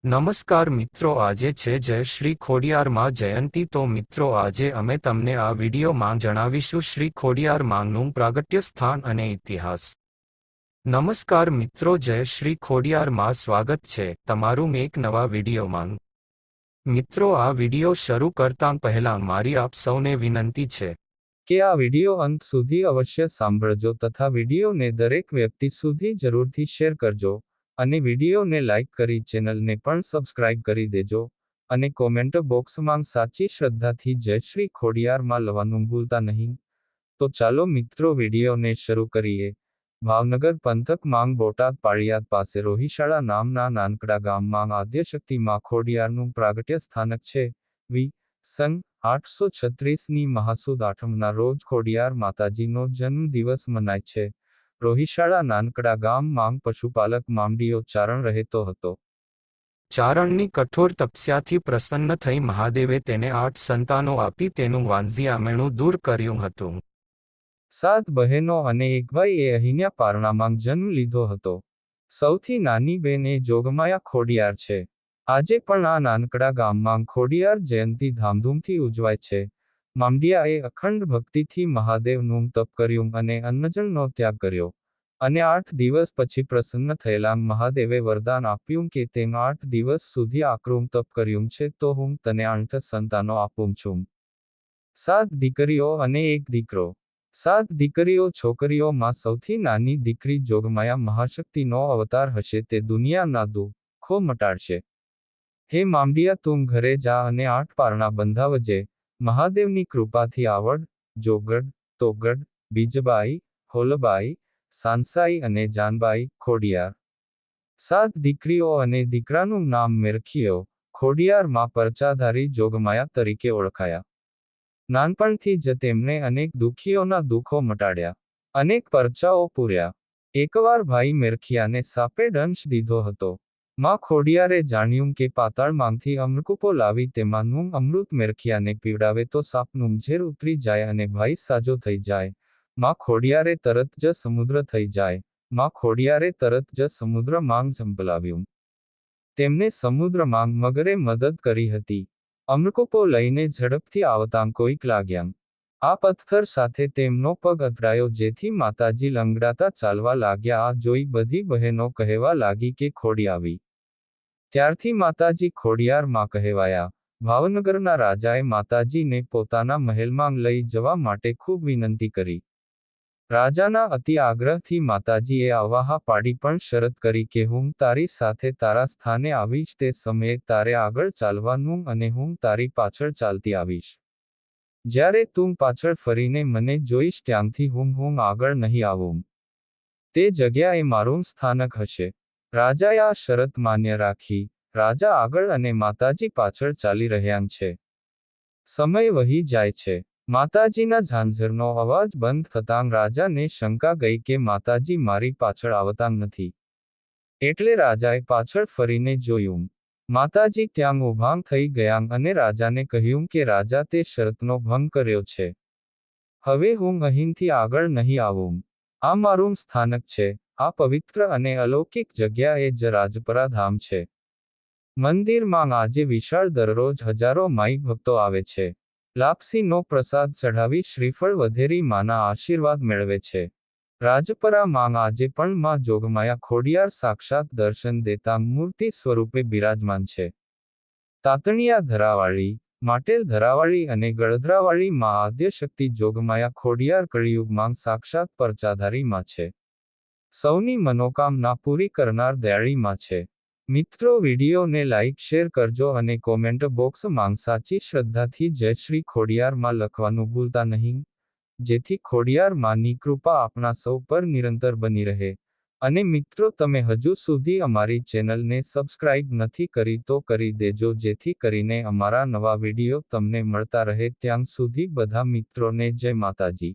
નમસ્કાર મિત્રો, આજે છે જય શ્રી ખોડિયાર માં જયંતી. તો મિત્રો, આજે અમે તમને આ વિડીયોમાં જણાવીશું શ્રી ખોડિયાર માંનું પ્રાગટ્ય સ્થાન અને ઇતિહાસ. નમસ્કાર મિત્રો, જય શ્રી ખોડિયાર માં સ્વાગત છે તમારું એક નવા વિડીયોમાં. મિત્રો, આ વિડીયો શરૂ કરતાં પહેલા મારી આપ સૌને વિનંતી છે કે આ વિડીયો અંત સુધી અવશ્ય સાંભળજો તથા વિડીયોને દરેક વ્યક્તિ સુધી જરૂરથી શેર કરજો અને વિડીયોને લાઇક કરી ચેનલને પણ સબસ્ક્રાઇબ કરી દેજો અને કોમેન્ટ બોક્સમાં સાચી શ્રદ્ધાથી જય શ્રી ખોડિયારમાં લખવાનું ભૂલતા નહીં. તો ચાલો મિત્રો વિડીયોને શરૂ કરીએ. ભાવનગર પંથક માંગ બોટાદ પાળિયાદ પાસે રોહિશાળા નામના નાનકડા ગામમાં આદ્યશક્તિ માં ખોડિયારનું પ્રાગટ્ય સ્થાનક છે. સન 836ની મહાસુદ આઠમના રોજ ખોડિયાર માતાજીનો જન્મ દિવસ મનાય છે. રોહિશાળા નાનકડા ગામ માંગ પશુપાલક મામડીઓ ચારણ રહેતો હતો. ચારણની કઠોર તપસ્યાથી પ્રસન્ન થઈ મહાદેવે તેને 8 સંતાનો આપી તેનું વાંઝિયામણું દૂર કર્યું હતું. 7 બહેનો અને એક ભાઈએ અહિન્યા પારણામાં જન્મ લીધો હતો. સૌથી નાની બેન એ જોગમાયા ખોડિયાર છે. આજે પણ આ નાનકડા ગામમાં ખોડિયાર જયંતી ધામધૂમથી ઉજવાય છે. મામડિયાએ અખંડ ભક્તિથી મહાદેવનું તપ કર્યું અને અન્નજળનો ત્યાગ કર્યો અને 8 દિવસ પછી પ્રસન્ન થયેલા મહાદેવે વરદાન આપ્યું કે તે 8 દિવસ સુધી આકરું તપ કર્યું છે તો હું તને 8 સંતાનો આપું છું. 7 દીકરીઓ અને એક દીકરો. 7 દીકરીઓ છોકરીઓમાં સૌથી નાની દીકરી જોગમાયા મહાશક્તિનો અવતાર હશે. તે દુનિયાના દુઃખો મટાડશે. હે મામડિયા, તું ઘરે જા અને 8 પારણા બંધાવજે. મહાદેવની કૃપાથી આવડ, જોગડ, તોગડ, બીજબાઈ, હોલબાઈ, સાંસાઈ અને જાનબાઈ ખોડિયાર. 7 દીકરીઓ અને દીકરાનું નામ મેરખીયો ખોડિયાર માં પરચાધારી જોગમાયા તરીકે ઓળખાયા. નાનપણથી જ તેમણે અનેક દુઃખીઓના દુઃખો મટાડ્યા, અનેક પરચાઓ પૂર્યા. એકવાર ભાઈ મેરખિયાને સાપે દંશ દીધો હતો. માં ખોડિયારે જાણ્યું કે પાતાળમાંથી અમૃતકૂપો લાવી તેમાંનું અમૃત મેરખિયાને પીવડાવે તો સાપનું ઝેર ઉતરી જાય અને ભાઈ સાજો થઈ જાય. માં ખોડિયારે તરત જ સમુદ્ર થઈ જાય. માં ખોડિયારે તરત જ સમુદ્ર માંગ ઝંપલાવ્યું. તેમને સમુદ્ર માંગ મગરે મદદ કરી હતી. અમૃતકૂપો લઈને ઝડપથી આવતાં કોઈક લાગ્યાં. આ પથ્થર સાથે તેમનો પગ અથડાયો જેથી માતાજી લંગડાતા ચાલવા લાગ્યા. આ જોઈ બધી બહેનો કહેવા લાગી કે ખોડી આવી. ત્યારથી માતાજી ખોડિયાર માં કહેવાયા. ભાવનગરના રાજાએ માતાજીને પોતાના મહેલમાં લઈ જવા માટે ખૂબ વિનંતી કરી. રાજાના અતિ આગ્રહથી માતાજીએ આવવા પાડી પણ શરત કરી કે હું તારી સાથે તારા સ્થાને આવીશ તે સમયે તારે આગળ ચાલવાનું અને હું તારી પાછળ ચાલતી આવીશ. જ્યારે તું પાછળ ફરીને મને જોઈશ ત્યાંથી હું આગળ નહીં આવું. તે જગ્યાએ મારું સ્થાનક હશે. રાજાએ આ શરત માન્ય રાખી. રાજા આગળ અને માતાજી પાછળ ચાલી રહ્યા છે. સમય વહી જાય છે. માતાજીના ઝાંઝરનો અવાજ બંધ થતાં રાજાને શંકા ગઈ કે માતાજી મારી પાછળ આવતા નથી. એટલે રાજાએ પાછળ ફરીને જોયું. માતાજી ત્યાં ઊભા થઈ ગયા અને રાજાને કહ્યું કે રાજા, તે શરતનો ભંગ કર્યો છે. હવે હું અહીંથી આગળ નહીં આવું. આ મારું સ્થાનક છે. આ પવિત્ર અને અલૌકિક જગ્યા એ જ રાજપરા ધામ છે. મંદિરમાં આજે વિશાળ દરરોજ હજારો માઈ ભક્તો આવે છે. લાપસીનો પ્રસાદ ચઢાવી શ્રીફળ વધેરી માના આશીર્વાદ મેળવે છે. રાજપરા માં આજે પણ માં જોગમાયા ખોડિયાર સાક્ષાત દર્શન દેતા મૂર્તિ સ્વરૂપે બિરાજમાન છે. તાતણિયા ધરાવાળી, માટેલ ધરાવાળી અને ગળધરાવાળી માં આદ્યશક્તિ જોગમાયા ખોડિયાર કળિયુગમાં સાક્ષાત પરચાધારી માં છે. સૌની મનોકામના પૂરી કરનાર દયાળી માં છે. મિત્રો, વિડીયોને લાઇક શેર કરજો અને કોમેન્ટ બોક્સમાં સાચી શ્રદ્ધાથી જય શ્રી ખોડિયાર માં લખવાનું ભૂલતા નહીં, જેથી ખોડિયાર માની કૃપા આપણા સૌ પર નિરંતર બની રહે. અને મિત્રો, તમે હજુ સુધી અમારી ચેનલને સબસ્ક્રાઇબ નથી કરી તો કરી દેજો જેથી કરીને અમારા નવા વિડીયો તમને મળતા રહે. ત્યાં સુધી બધા મિત્રોને જય માતાજી.